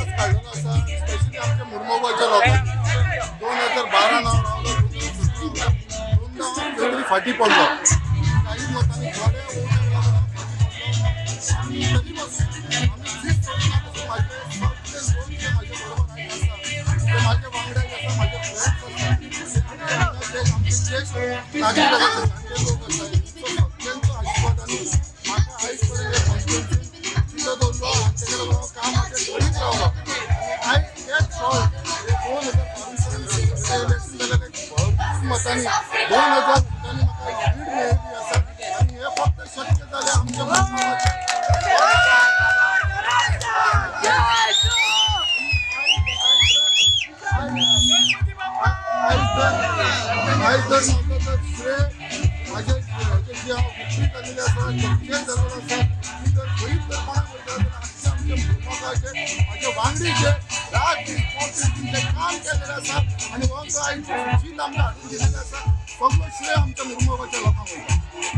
दिवस काढलेला असा स्पेशली आमच्या मुरमोबाच्या लोकांनी 2012 दोनदा फाटी पडलो काही मतांनी थोड्या माझ्या वांगड्या माझ्या नागरिक लोक सगळ्यांचं आशीर्वादाने माझ्या आईपर्यंत काम घडीत राहिलं आणि एक सॉल 2022 मतांनी 2000 मतांनी म्हाका लीड मेळिल्ली आसा आणि हे फक्त शक्य जालें आमच्या आयज जर म्हाका तर श्रेय माझे जी हांव विक्री केल्लेली आसा चर्चेन जाल्लो आसा ती जर खरीच जर कोणाक वयता जाल्यार आमच्या मुरमगांवचे म्हाजे वांगडी जे रात दीस जे काम केल्लेलें आसा आनी हो जो आयज जीत आमकां हाडून दिलेलें आसा सगळो श्रेय आमच्या मुरमगांवच्या लोकांक वयता.